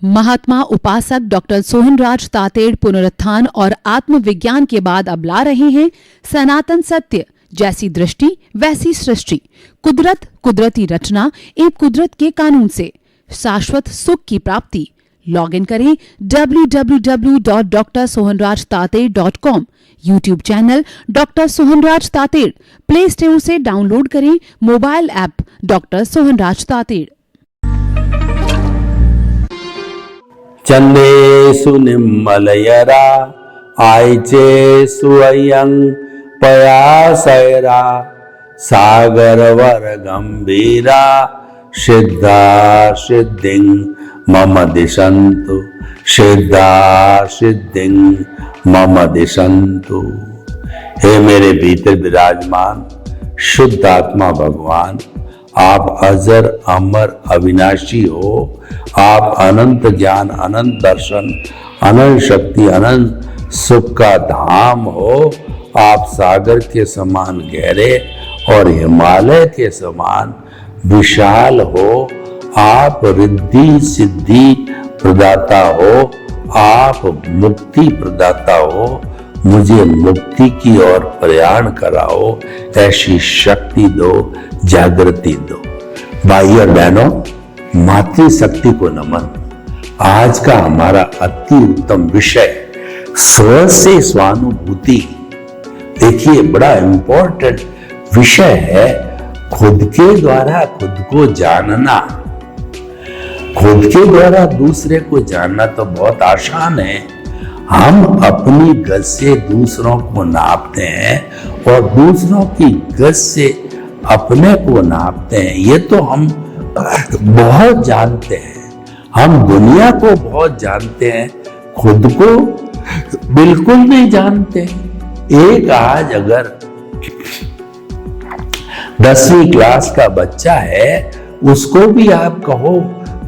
महात्मा उपासक डॉक्टर सोहनराज तातेड़ पुनरुत्थान और आत्मविज्ञान के बाद अब ला रहे हैं सनातन सत्य, जैसी दृष्टि वैसी सृष्टि, कुदरत, कुदरती रचना एवं कुदरत के कानून से शाश्वत सुख की प्राप्ति। लॉग इन करें www.drsohanrajtated.com, YouTube channel doctor Sohanraj Tated, play store से डाउनलोड करें mobile app doctor Sohanraj Tated. चंदेषु निम्मलयरा आयचेषु अयं पयासैरा सागरवर गंभीरा सिद्धा सिद्धिं मम दिशन्तु, सिद्धा सिद्धिं मम दिशन्तु। हे मेरे भीतर विराजमान शुद्ध आत्मा भगवान, आप अजर अमर अविनाशी हो। आप अनंत ज्ञान, अनंत दर्शन, अनंत शक्ति, अनंत सुख का धाम हो। आप सागर के समान गहरे और हिमालय के समान विशाल हो। आप रिद्धि सिद्धि प्रदाता हो। आप मुक्ति प्रदाता हो। मुझे मुक्ति की ओर प्रयाण कराओ, ऐसी शक्ति दो, जागृति दो। भाई और बहनों, मातृशक्ति को नमन। आज का हमारा अति उत्तम विषय स्व से स्वानुभूति। देखिए, बड़ा इंपॉर्टेंट विषय है। खुद के द्वारा खुद को जानना। खुद के द्वारा दूसरे को जानना तो बहुत आसान है। हम अपनी गज से दूसरों को नापते हैं और दूसरों की गज से अपने को नापते हैं। ये तो हम बहुत जानते हैं। हम दुनिया को बहुत जानते हैं, खुद को बिल्कुल नहीं जानते। एक आज अगर 10वीं क्लास का बच्चा है, उसको भी आप कहो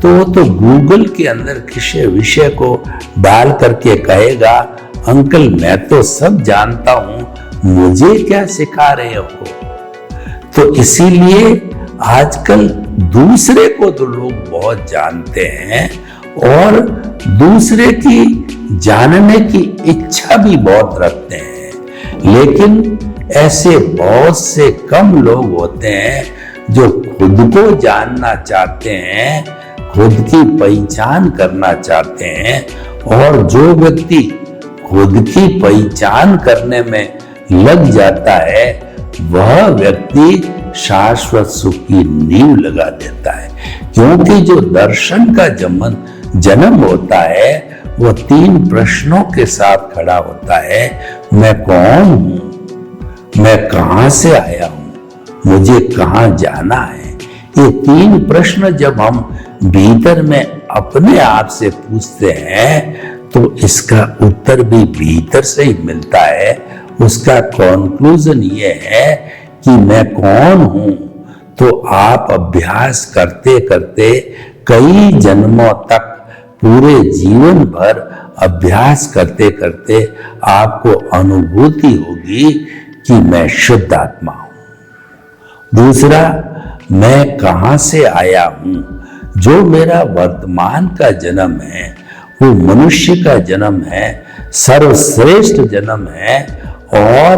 तो गूगल के अंदर किसी विषय को डाल करके कहेगा, अंकल मैं तो सब जानता हूं, मुझे क्या सिखा रहे हो। तो इसीलिए आजकल दूसरे को तो लोग बहुत जानते हैं और दूसरे की जानने की इच्छा भी बहुत रखते हैं, लेकिन ऐसे बहुत से कम लोग होते हैं जो खुद को जानना चाहते हैं, खुद की पहचान करना चाहते हैं। और जो व्यक्ति खुद की पहचान करने में लग जाता है, वह व्यक्ति शाश्वत सुख की नींव लगा देता है। क्योंकि जो दर्शन का जन्म होता है, वो 3 प्रश्नों के साथ खड़ा होता है। मैं कौन हूं, मैं कहां से आया हूं, मुझे कहां जाना है। ये 3 प्रश्न जब हम भीतर में अपने आप से पूछते हैं, तो इसका उत्तर भी भीतर से ही मिलता है। उसका कॉन्क्लूजन ये है कि मैं कौन हूं। तो आप अभ्यास करते करते कई जन्मों तक, पूरे जीवन भर अभ्यास करते करते आपको अनुभूति होगी कि मैं शुद्ध आत्मा हूं। दूसरा, मैं कहां से आया हूं। जो मेरा वर्तमान का जन्म है, वो मनुष्य का जन्म है, सर्वश्रेष्ठ जन्म है। और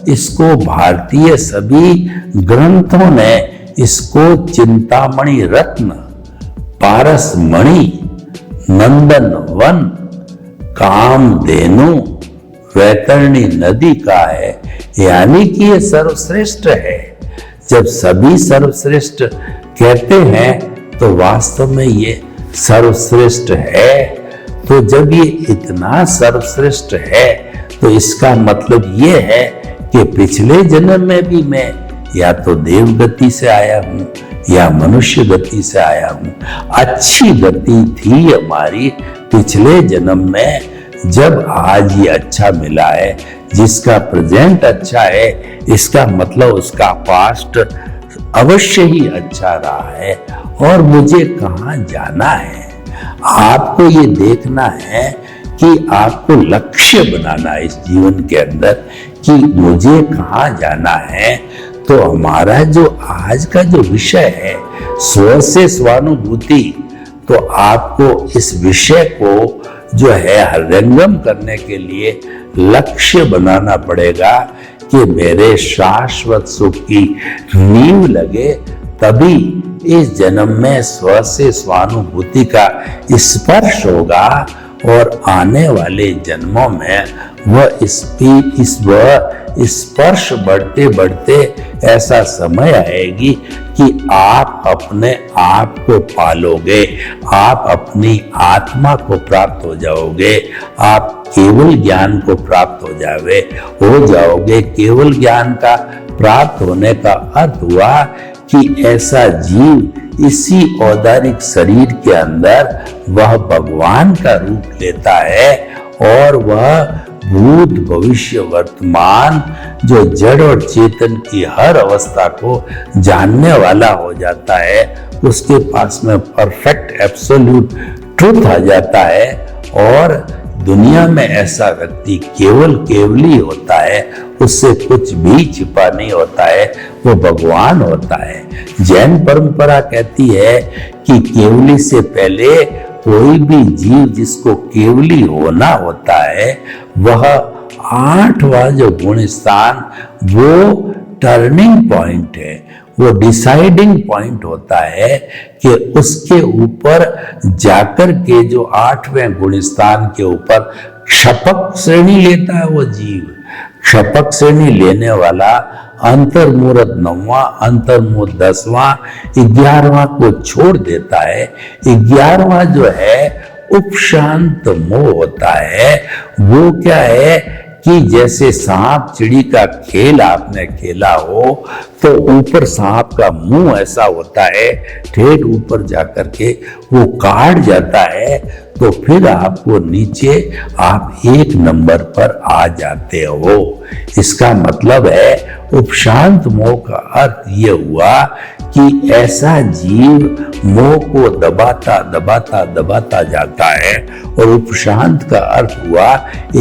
इसको भारतीय सभी ग्रंथों ने इसको चिंतामणि रत्न, पारस मणि, नंदन वन, कामधेनु, वैतरणी नदी का है। यानी कि ये सर्वश्रेष्ठ है। जब सभी सर्वश्रेष्ठ कहते हैं तो वास्तव में ये सर्वश्रेष्ठ है। तो जब ये इतना सर्वश्रेष्ठ है, तो इसका मतलब ये है कि पिछले जन्म में भी मैं या तो देव गति से आया हूं या मनुष्य गति से आया हूं। अच्छी गति थी हमारी पिछले जन्म में, जब आज ये अच्छा मिला है। जिसका प्रेजेंट अच्छा है, इसका मतलब उसका पास्ट अवश्य ही अच्छा रहा है। और मुझे कहां जाना है, आपको ये देखना है कि आपको लक्ष्य बनाना है इस जीवन के अंदर कि मुझे कहां जाना है। तो हमारा जो आज का जो विषय है, स्व से स्वानुभूति, तो आपको इस विषय को जो है हृदयंगम करने के लिए लक्ष्य बनाना पड़ेगा कि मेरे शाश्वत सुख की नींव लगे, तभी इस जन्म में स्व से स्वानुभूति का स्पर्श होगा और आने वाले जन्मों में वह स्पर्श बढ़ते बढ़ते ऐसा समय आएगी कि आप अपने आप को पालोगे, आप अपनी आत्मा को प्राप्त हो जाओगे, आप केवल ज्ञान को प्राप्त हो जाओगे। केवल ज्ञान का प्राप्त होने का अर्थ हुआ कि ऐसा जीव इसी औदारिक शरीर के अंदर वह भगवान का रूप लेता है और वह भूत भविष्य वर्तमान जो जड़ और चेतन की हर अवस्था को जानने वाला हो जाता है। उसके पास में परफेक्ट एब्सोल्यूट ट्रुथ आ जाता है और दुनिया में ऐसा व्यक्ति केवली होता है, उससे कुछ भी छिपा नहीं होता है, वो भगवान होता है। जैन परंपरा कहती है कि केवली से पहले कोई भी जीव जिसको केवली होना होता है वह 8वां जो गुण स्थान वो टर्निंग पॉइंट है, वो डिसाइडिंग पॉइंट होता है कि उसके ऊपर जाकर के जो 8वें गुण स्थान के ऊपर क्षपक श्रेणी लेता है वो जीव। क्षपक श्रेणी लेने वाला अंतर्मुहूर्त 9वां, अंतर्मुहूर्त 10वां, 11वां को छोड़ देता है। 11वां जो है उपशांत मोह होता है। वो क्या है कि जैसे सांप चिड़ी का खेल आपने खेला हो तो ऊपर सांप का मुंह ऐसा होता है, ठेठ ऊपर जाकर के वो काट जाता है, तो फिर आपको नीचे आप 1 नंबर पर आ जाते हो। इसका मतलब है उपशांत मोह का अर्थ ये हुआ कि ऐसा जीव मोह को दबाता दबाता दबाता जाता है और उपशांत का अर्थ हुआ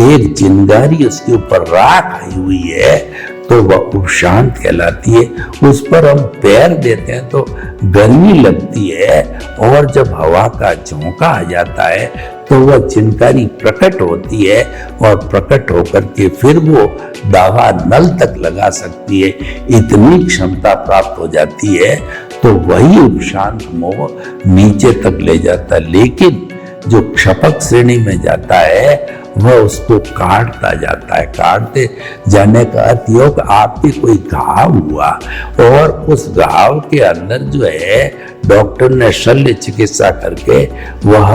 एक चिंगारी उसके ऊपर राख आई हुई है तो वह उपशांत कहलाती है। उस पर हम पैर देते हैं तो गर्मी लगती है और जब हवा का झोंका आ जाता है तो वह चिंगारी प्रकट होती है और प्रकट होकर के फिर वो दावा नल तक लगा सकती है, इतनी क्षमता प्राप्त हो जाती है। तो वही उपशांत मोह नीचे तक ले जाता है। लेकिन जो क्षपक श्रेणी में जाता है वह उसको काटता जाता है। काटते जाने का अर्थ ये कि आपके कोई घाव हुआ और उस घाव के अंदर जो है डॉक्टर ने शल्य चिकित्सा करके वह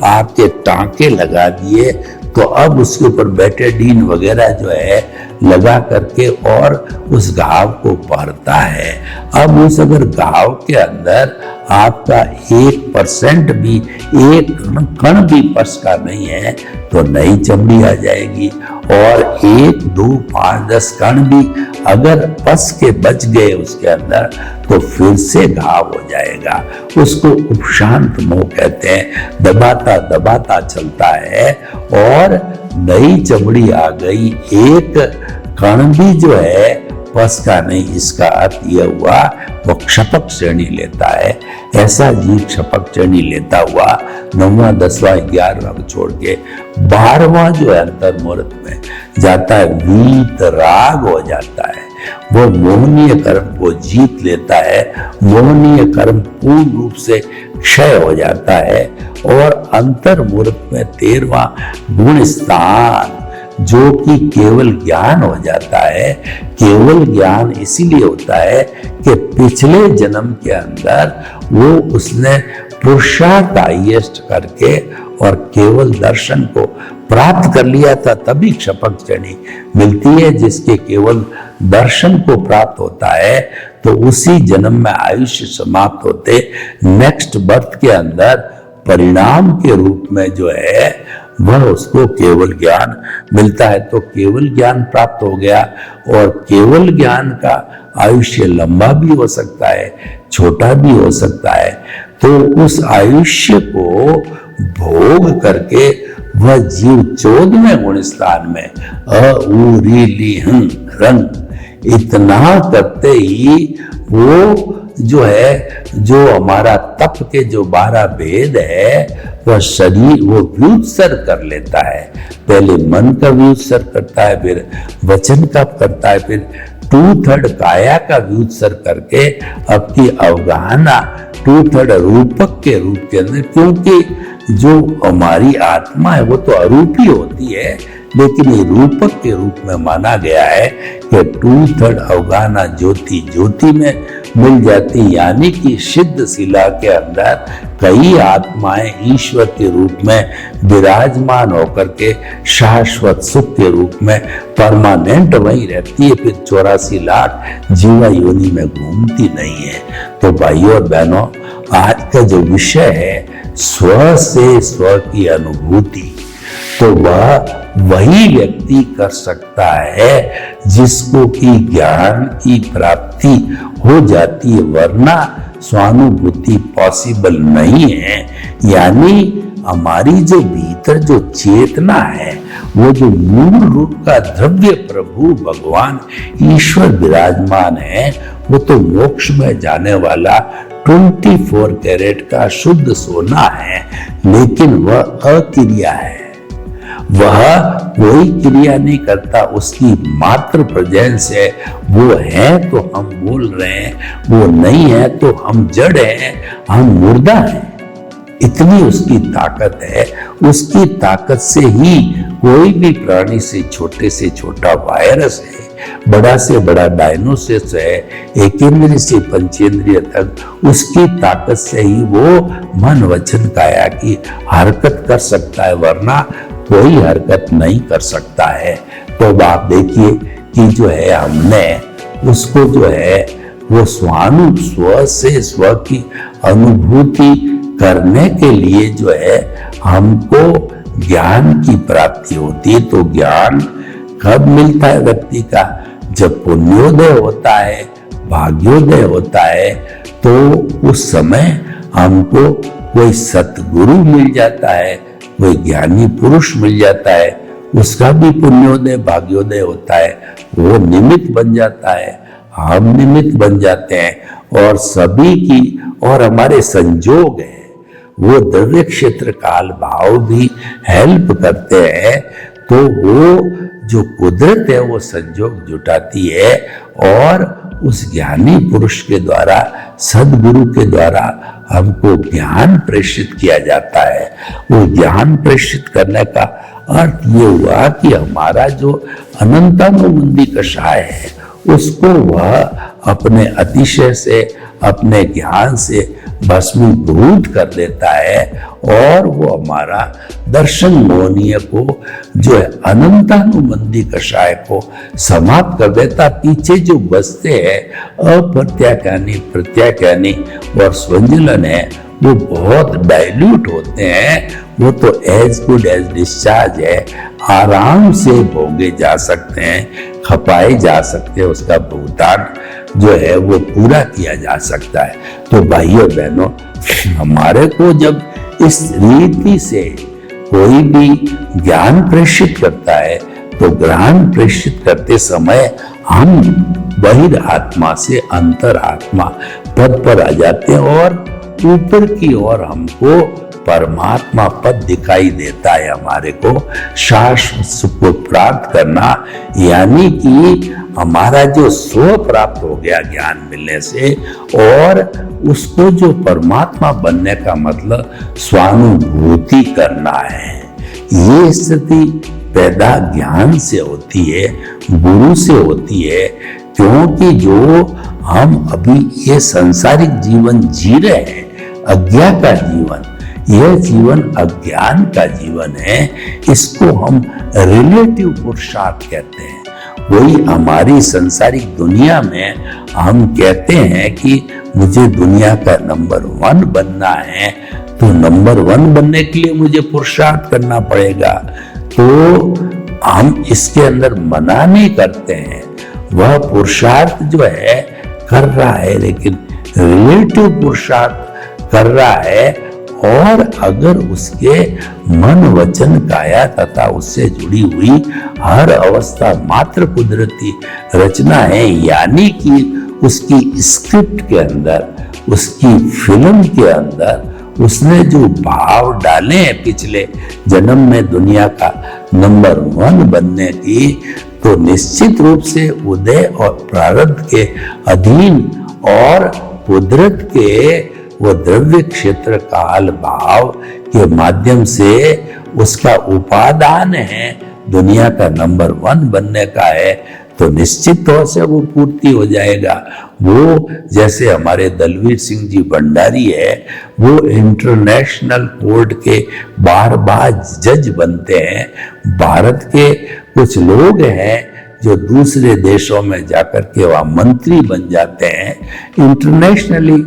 आपके टांके लगा दिए, तो अब उसके ऊपर बेटाडीन वगैरह जो है लगा करके और उस घाव को भरता है। अब उस अगर घाव के अंदर आपका 1% भी, एक कण भी पस का नहीं है तो नई चमड़ी आ जाएगी, और 1, 2, 5, 10 कण भी अगर पस के बच गए उसके अंदर तो फिर से घाव हो जाएगा। उसको उपशांत मोह कहते हैं। दबाता दबाता चलता है और नई चमड़ी आ गई, एक कण भी जो है पस का नहीं। इसका अर्थ यह हुआ वो क्षपक श्रेणी लेता है। ऐसा जीव क्षपक श्रेणी लेता हुआ 9वां, 10वां, 11वां को छोड़ के 12वां जो है अंतर्मुहूर्त में जाता है, वीत राग हो जाता है। वो मोहनीय कर्म को जीत लेता है। मोहनीय कर्म पूर्ण रूप से क्षय हो जाता है और अंतर्मुहूर्त में 13वां गुण स्थान जो कि केवल ज्ञान हो जाता है। केवल ज्ञान इसीलिए होता है कि पिछले जन्म के अंदर वो उसने पुरुषार्थ हाईएस्ट करके और केवल दर्शन को प्राप्त कर लिया था, तभी क्षपक श्रेणी मिलती है। जिसके केवल दर्शन को प्राप्त होता है तो उसी जन्म में आयुष्य समाप्त होते नेक्स्ट बर्थ के अंदर परिणाम के रूप में जो है वह उसको केवल ज्ञान मिलता है। तो केवल ज्ञान प्राप्त हो गया और केवल ज्ञान का आयुष्य लंबा भी हो सकता है, छोटा भी हो सकता है। तो उस आयुष्य को भोग करके वह जीव 14वें गुण स्थान में रंग इतना करते ही वो जो है, जो हमारा तप के जो 12 भेद है, वह शरीर वो व्युत्सर कर लेता है। पहले मन का व्युत्सर करता है, फिर वचन का करता है, फिर 2/3 काया का व्युत्सर करके अपनी अवगाहना 2/3 रूपक के रूप के अंदर, क्योंकि जो हमारी आत्मा है वो तो अरूपी होती है, लेकिन ये रूपक के रूप में माना गया है कि 2/3 अवगाहना ज्योति ज्योति में मिल जाती, यानी कि सिद्ध शिला के अंदर कई आत्माएं ईश्वर के रूप में विराजमान होकर के शाश्वत सुख के रूप में परमानेंट वहीं रहती है, फिर 84 लाख जीवा योनि में घूमती नहीं है। तो भाइयों और बहनों, आज का जो विषय है स्व से स्व की अनुभूति, तो वह वही व्यक्ति कर सकता है जिसको कि ज्ञान की प्राप्ति हो जाती है, वरना स्वानुभूति पॉसिबल नहीं है। यानी हमारी जो भीतर जो चेतना है, वो जो मूल रूप का द्रव्य प्रभु भगवान ईश्वर विराजमान है, वो तो मोक्ष में जाने वाला 24 कैरेट का शुद्ध सोना है, लेकिन वह अक्रिया है, वह कोई क्रिया नहीं करता, उसकी मात्र प्रेजेंस है। वो है तो हम बोल रहे हैं, वो नहीं है तो हम जड़ हैं, हम मुर्दा हैं। इतनी उसकी ताकत है। उसकी ताकत से ही कोई भी प्राणी से छोटा वायरस है, बड़ा से बड़ा डायनोसिस है, एकेंद्रिय से पंचेंद्रिय तक, उसकी ताकत से ही वो मन वचन काया की हरकत कर सकता है, वरना कोई हरकत नहीं कर सकता है। तो आप देखिए कि जो है हमने उसको जो है वो स्व से स्व की अनुभूति करने के लिए जो है हमको ज्ञान की प्राप्ति होती है। तो ज्ञान कब मिलता है व्यक्ति का? जब पुण्योदय होता है, भाग्योदय होता है, तो उस समय हमको कोई सतगुरु मिल जाता है, कोई ज्ञानी पुरुष मिल जाता है, उसका भी पुण्योदय भाग्योदय होता है, वो निमित्त बन जाता है, हम निमित्त बन जाते हैं, और सभी की और हमारे संजोग है, वो द्रव्य क्षेत्र काल भाव भी हेल्प करते हैं। तो वो जो कुदरत है वो संजोग जुटाती है, और उस ज्ञानी पुरुष के द्वारा, सदगुरु के द्वारा हमको ज्ञान प्रेषित किया जाता है। वो ज्ञान प्रेषित करने का अर्थ ये हुआ कि हमारा जो अनंतानुबंधी कषाय है, उसको वह अपने अतिशय से, अपने ज्ञान से भस्मीभूत कर देता है, और वो हमारा दर्शन मोहनीय को जो है अनंतानुबंधी कषाय को समाप्त कर देता। पीछे जो बसते हैं अप्रत्याख्यानी, प्रत्याख्यानी और स्वंजलन है, वो बहुत डाइल्यूट होते हैं, वो तो एज गुड एज डिस्चार्ज है, आराम से भोगे जा सकते हैं, खपाए जा सकते हैं, उसका भुगतान जो है वो पूरा किया जा सकता है। तो भाइयों बहनों, हमारे को जब इस रीति से कोई भी ज्ञान प्रेषित करता है, तो ज्ञान प्रेषित करते समय हम बहिर आत्मा से अंतर आत्मा पद पर आ जाते हैं, और ऊपर की ओर हमको परमात्मा पद दिखाई देता है। हमारे को शाश्वत सुख को प्राप्त करना, यानी कि हमारा जो स्व प्राप्त हो गया ज्ञान मिलने से, और उसको जो परमात्मा बनने का मतलब स्वानुभूति करना है। ये स्थिति पैदा ज्ञान से होती है, गुरु से होती है, क्योंकि जो हम अभी ये सांसारिक जीवन जी रहे हैं, अज्ञा का जीवन, यह जीवन अज्ञान का जीवन है, इसको हम रिलेटिव पुरुषार्थ कहते हैं। वही हमारी संसारिक दुनिया में हम कहते हैं कि मुझे दुनिया का नंबर 1 बनना है, तो नंबर 1 बनने के लिए मुझे पुरुषार्थ करना पड़ेगा। तो हम इसके अंदर मना नहीं करते हैं, वह पुरुषार्थ जो है कर रहा है, लेकिन रिलेटिव पुरुषार्थ कर रहा है, और अगर उसके मन वचन काया तथा उससे जुड़ी हुई हर अवस्था मात्र कुदरती रचना है, यानी कि उसकी स्क्रिप्ट के अंदर, उसकी फिल्म के अंदर उसने जो भाव डाले हैं पिछले जन्म में दुनिया का नंबर 1 बनने की, तो निश्चित रूप से उदय और प्रारब्ध के अधीन और कुदरत के वो द्रव्य क्षेत्र काल भाव के माध्यम से उसका उपादान है, दुनिया का नंबर 1 बनने का है, तो निश्चित तौर से वो पूर्ति हो जाएगा। वो जैसे हमारे दलवीर सिंह जी भंडारी है, वो इंटरनेशनल कोर्ट के बार जज बनते हैं। भारत के कुछ लोग हैं जो दूसरे देशों में जाकर के वहाँ मंत्री बन जाते हैं, इंटरनेशनली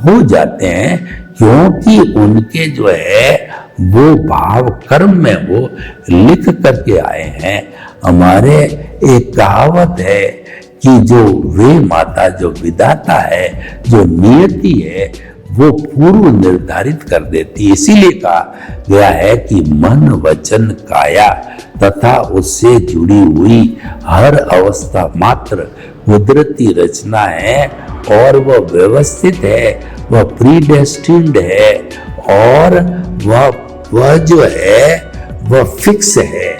हो जाते हैं, क्योंकि उनके जो है वो भाव कर्म में वो लिख करके आए हैं। हमारे एक कहावत है कि जो वे माता जो विधाता है, जो नियति है, वो पूर्व निर्धारित कर देती है। इसीलिए कहा गया है कि मन वचन काया तथा उससे जुड़ी हुई हर अवस्था मात्र कुदरती रचना है, और वह व्यवस्थित है, वह प्रीडेस्टिन्ड है, और वह जो है वह फिक्स है।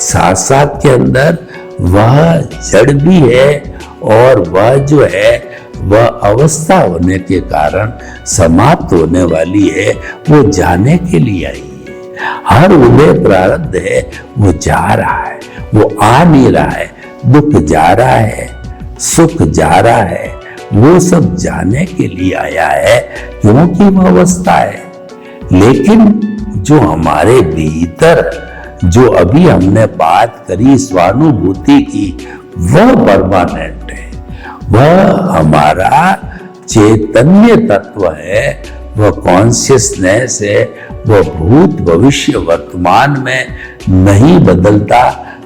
साथ साथ के अंदर वह जड़ भी है, और वह जो है वह अवस्था होने के कारण समाप्त होने वाली है, वो जाने के लिए आई है। हर उदय प्रारब्ध है, वो जा रहा है, वो आ नहीं रहा है। दुख जा रहा है, सुख जा रहा है, वो सब जाने के लिए आया है, क्योंकि वह अवस्था है। लेकिन जो हमारे भीतर जो अभी हमने बात करी स्वानुभूति की, वह परमानेंट है, वह हमारा चैतन्य तत्व है, वह कॉन्शियसनेस है, वह भूत भविष्य वर्तमान में नहीं बदलता,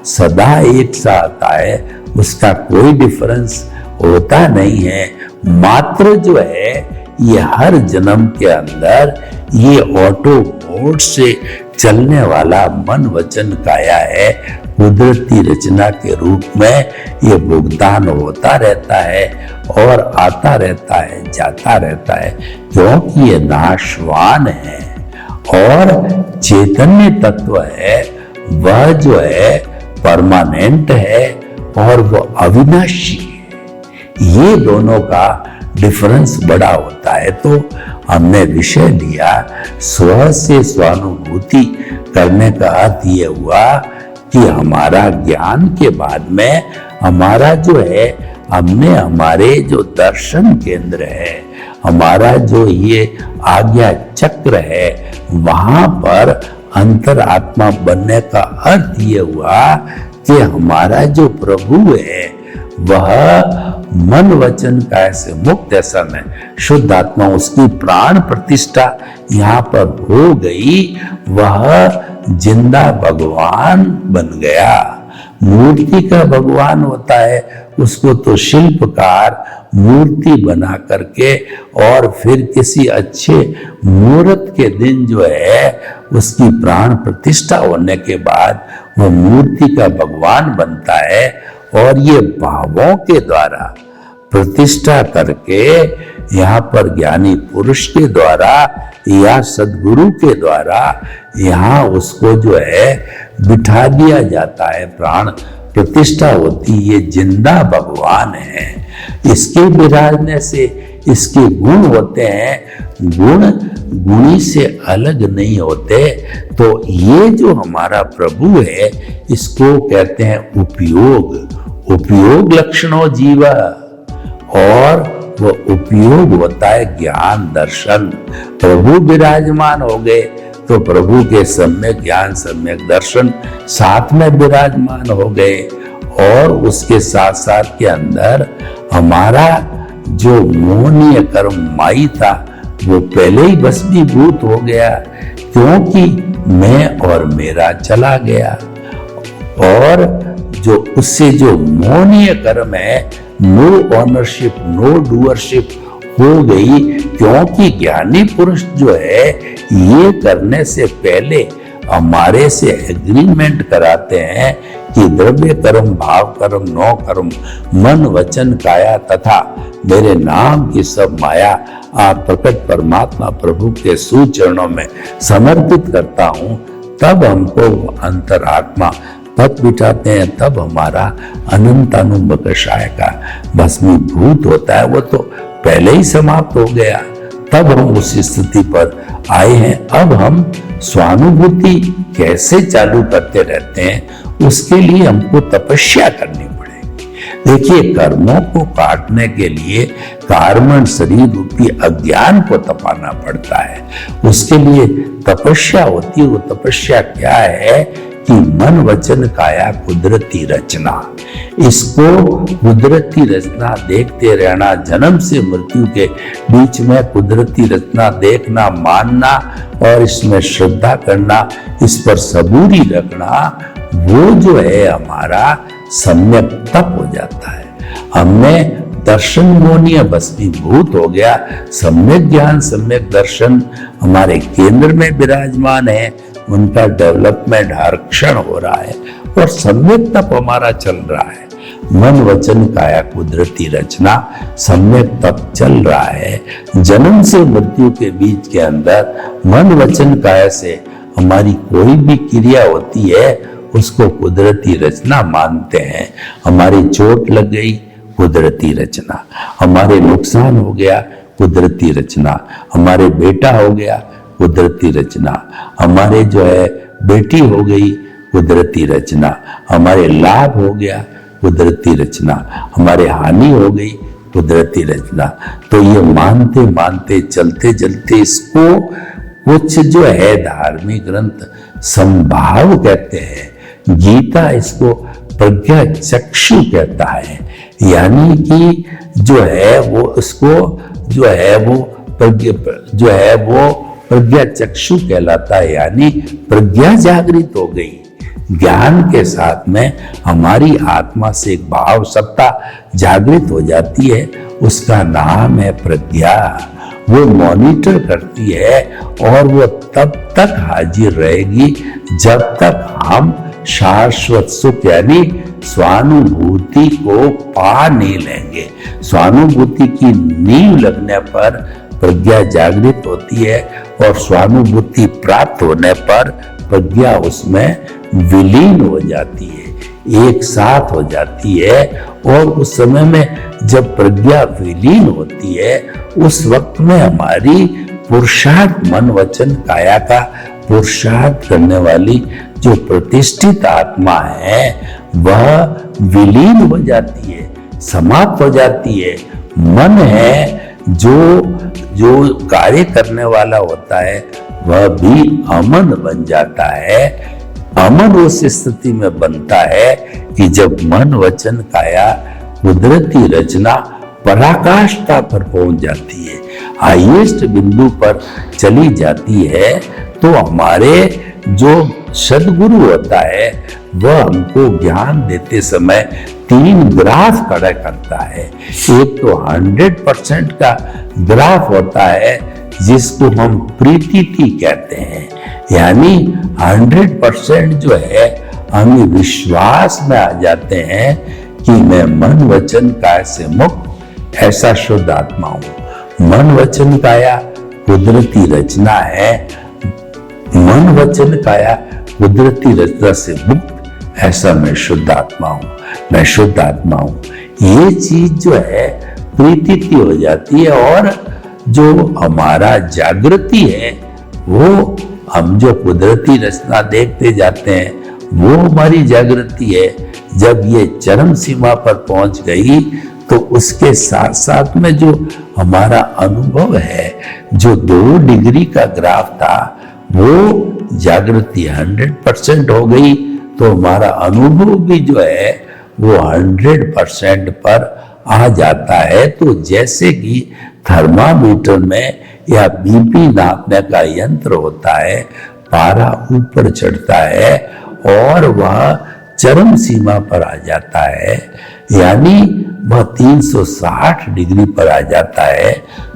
सदा एक सा आता है, उसका कोई डिफरेंस होता नहीं है। मात्र जो है ये हर जन्म के अंदर ये ऑटो मोड से चलने वाला मन वचन काया है, कुदरती रचना के रूप में ये भुगतान होता रहता है और आता रहता है, जाता रहता है, क्योंकि ये नाशवान है। और चैतन्य तत्व है, वह जो है परमानेंट है और वह अविनाशी है। ये दोनों का डिफरेंस बड़ा होता है। तो हमने विषय लिया स्व से स्वानुभूति करने का अर्थ ये हुआ कि हमारा ज्ञान के बाद में हमारा जो है, हमने हमारे जो दर्शन केंद्र है, हमारा जो ये आज्ञा चक्र है, वहां पर अंतरात्मा बनने का अर्थ ये हुआ कि हमारा जो प्रभु है वह मन वचन काया से मुक्त है, समय शुद्ध आत्मा, उसकी प्राण प्रतिष्ठा यहाँ पर हो गई, वह जिंदा भगवान बन गया। मूर्ति का भगवान होता है, उसको तो शिल्पकार मूर्ति बना करके और फिर किसी अच्छे मुहूर्त के दिन जो है उसकी प्राण प्रतिष्ठा होने के बाद वह मूर्ति का भगवान बनता है। और ये भावों के द्वारा प्रतिष्ठा करके यहाँ पर ज्ञानी पुरुष के द्वारा या सदगुरु के द्वारा यहाँ उसको जो है बिठा दिया जाता है, प्राण प्रतिष्ठा होती, ये जिंदा भगवान है। इसके विराजने से इसके गुण होते हैं, गुण गुणी से अलग नहीं होते। तो ये जो हमारा प्रभु है इसको कहते हैं उपयोग, उपयोग लक्षणों जीवा, और वो उपयोग होता है ज्ञान दर्शन। प्रभु विराजमान हो गए तो प्रभु के सम्यक ज्ञान सम्यक दर्शन साथ में विराजमान हो गए, और उसके साथ साथ के अंदर हमारा जो मोहनीय कर्म माई था वो पहले ही भस्मीभूत हो गया, क्योंकि मैं और मेरा चला गया। और जो उससे जो मोहनीय कर्म है, नो ऑनरशिप नो डूअरशिप हो गई, क्योंकि ज्ञानी पुरुष जो है ये करने से पहले हमारे से एग्रीमेंट कराते हैं कि द्रव्य कर्म, भाव कर्म, नौ कर्म, मन, वचन, काया तथा मेरे नाम की सब माया आप प्रकट परमात्मा प्रभु के सुचरणों में समर्पित करता हूं, तब हमको अंतरात्मा पद बिठाते हैं, तब हमारा अनंतानुभव कषाय का भस्मीभूत होता है। वो तो पहले ही समाप्त हो गया, तब हम उस स्थिति पर आए हैं। अब हम स्वानुभूति कैसे चालू करते रहते हैं, उसके लिए हमको तपस्या करनी पड़ेगी। देखिए, कर्मों को काटने के लिए कार्बन शरीर रूपी अज्ञान को तपाना पड़ता है, उसके लिए तपस्या होती है। वो तपस्या क्या है कि मन, वचन, काया कुदरती रचना, इसको कुदरती रचना देखते रहना, जन्म से मृत्यु के बीच में कुदरती रचना देखना, मानना और इसमें श्रद्धा करना, इस पर सबूरी रखना, वो जो है हमारा सम्यक तप हो जाता है। हमने दर्शन मोनीय भस्मीभूत हो गया। सम्यक ज्ञान, सम्यक दर्शन हमारे केंद्र में विराजमान है, उनका डेवलपमेंट हर क्षण हो रहा है और सम्यक तप हमारा चल रहा है। मन, वचन, काया कुदरती रचना, सम्यक तप चल रहा है। जन्म से मृत्यु के बीच के अंदर मन, वचन, काया से हमारी कोई भी क्रिया होती है, उसको कुदरती रचना मानते हैं। हमारी चोट लग गई, कुदरती रचना। हमारे नुकसान हो गया, कुदरती रचना। हमारे बेटा हो गया, कुदरती रचना। हमारे जो है बेटी हो गई, कुदरती रचना। हमारे लाभ हो गया, कुदरती रचना। हमारे हानि हो गई, कुदरती रचना। तो ये मानते मानते चलते चलते इसको कुछ जो है धार्मिक ग्रंथ संभाव कहते हैं, गीता इसको प्रज्ञा चक्षु कहता है। यानी कि जो है वो उसको जो है वो प्रज्ञा चक्षु कहलाता है। यानी प्रज्ञा जागृत हो गई। ज्ञान के साथ में हमारी आत्मा से एक भाव सत्ता जागृत हो जाती है, उसका नाम है प्रज्ञा। वो मॉनिटर करती है और वो तब तक हाजिर रहेगी जब तक हम शाश्वत सुख यानी स्वानुभूति को पा नहीं लेंगे। स्वानुभूति की नींव लगने पर प्रज्ञा जागृत होती है और स्वानुभूति प्राप्त होने पर प्रज्ञा उसमें विलीन हो जाती है, एक साथ हो जाती है। और उस समय में जब प्रज्ञा विलीन होती है, उस वक्त में हमारी पुरुषार्थ, मन, वचन, काया का पुरुषार्थ करने वाली जो प्रतिष्ठित आत्मा है वह विलीन हो जाती है, समाप्त हो जाती है। मन है जो कार्य करने वाला होता है वह भी अमन बन जाता है। अमन उस स्थिति में बनता है कि जब मन, वचन, काया कुदरती रचना पराकाष्ठा पर पहुंच जाती है, हाईएस्ट बिंदु पर चली जाती है, तो हमारे जो सदगुरु होता है वह हमको ज्ञान देते समय 3 ग्राफ खड़ा करता है। एक तो 100% का ग्राफ होता है जिसको हम प्रीतिथि कहते हैं, यानी 100% जो है हम विश्वास में आ जाते हैं कि मैं मन, वचन, काया से मुक्त ऐसा शुद्ध आत्मा हूं। मन, वचन, काया कुदरती रचना है, मन, वचन, काया कुदरती रचना से मुक्त ऐसा मैं शुद्ध आत्मा हूं, मैं शुद्ध आत्मा हूं। ये चीज जो है प्रीतिथि हो जाती है और जो हमारा जागृति है वो हम जो कुदरती रचना देखते जाते हैं वो हमारी जागृति है। जब ये चरम सीमा पर पहुंच गई तो उसके साथ साथ में जो हमारा अनुभव है, जो 2 डिग्री का ग्राफ था वो जागृति 100% हो गई, तो हमारा अनुभव भी जो है वो 100% पर आ जाता है। तो जैसे कि थर्मामीटर में या बीपी नापने का यंत्र होता है, पारा ऊपर चढ़ता है और वह चरम सीमा पर आ जाता है, यानी वह 360 डिग्री पर आ जाता है।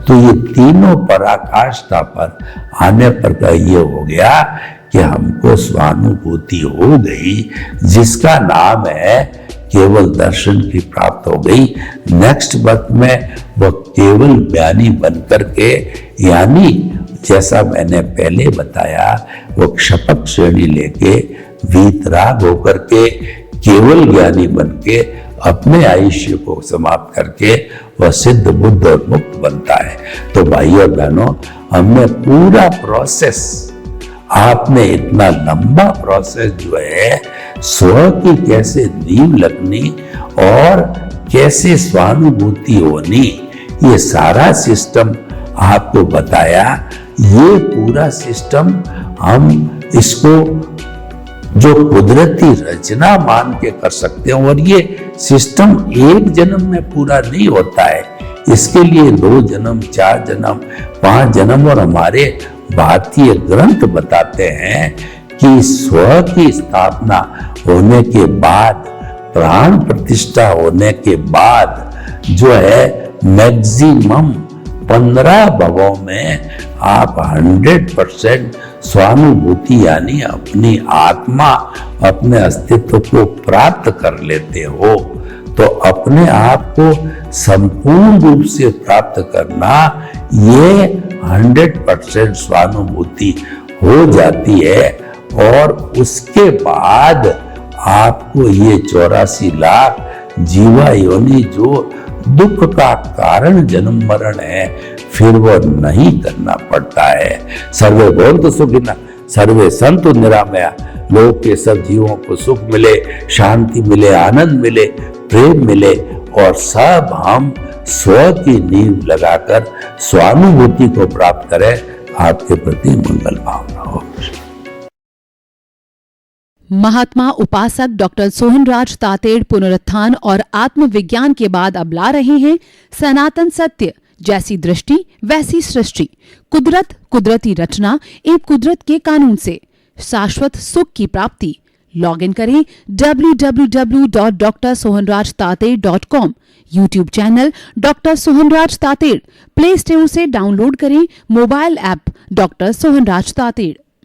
तो ये तीनों पराकाष्ठा पर आने पर का ये हो गया कि हमको स्वानुभूति हो गई, जिसका नाम है केवल दर्शन की प्राप्त हो गई। नेक्स्ट बर्थ में वह केवल ज्ञानी बनकर के, यानी जैसा मैंने पहले बताया, वो क्षपक श्रेणी लेके वीतराग होकर के केवल ज्ञानी बन के अपने आयुष्य को समाप्त करके वह सिद्ध बुद्ध और मुक्त बनता है। तो भाइयों और बहनों, हमने पूरा प्रोसेस, आपने इतना लंबा प्रोसेस जो है स्व की कैसे नींव लगनी और कैसे स्वानुभूति होनी, ये सारा सिस्टम आपको बताया। ये पूरा सिस्टम हम इसको जो कुदरती रचना मान के कर सकते हैं, और ये सिस्टम एक जन्म में पूरा नहीं होता है। इसके लिए 2 जन्म, 4 जन्म, 5 जन्म, और हमारे भारतीय ग्रंथ बताते हैं कि स्व की स्थापना होने के बाद, प्राण प्रतिष्ठा होने के बाद जो है मैक्सिमम 15 भवों में आप 100% स्वानुभूति यानी अपनी आत्मा, अपने अस्तित्व को प्राप्त कर लेते हो। तो अपने आप को संपूर्ण रूप से प्राप्त करना, ये 100% स्वानुभूति हो जाती है। और उसके बाद आपको ये 84 लाख जीवा योनि जो दुख का कारण जन्म मरण है, फिर वो नहीं करना पड़ता है। सर्वे भवन्तु सुखिनः, सर्वे सन्तु निरामया। लोक के सब जीवों को सुख मिले, शांति मिले, आनंद मिले, प्रेम मिले, और सब हम स्व की नींव लगाकर स्वानुभूति को प्राप्त करें। आपके प्रति मंगल भावना हो। महात्मा उपासक डॉक्टर सोहनराज तातेड़ पुनरुत्थान और आत्मविज्ञान के बाद अब ला रहे हैं सनातन सत्य, जैसी दृष्टि वैसी सृष्टि, कुदरत, कुदरती रचना एवं कुदरत के कानून से शाश्वत सुख की प्राप्ति। लॉगिन करें www.drsohanrajtated.com, YouTube channel doctor Sohanraj Tated, play store से डाउनलोड करें mobile app doctor Sohanraj Tated.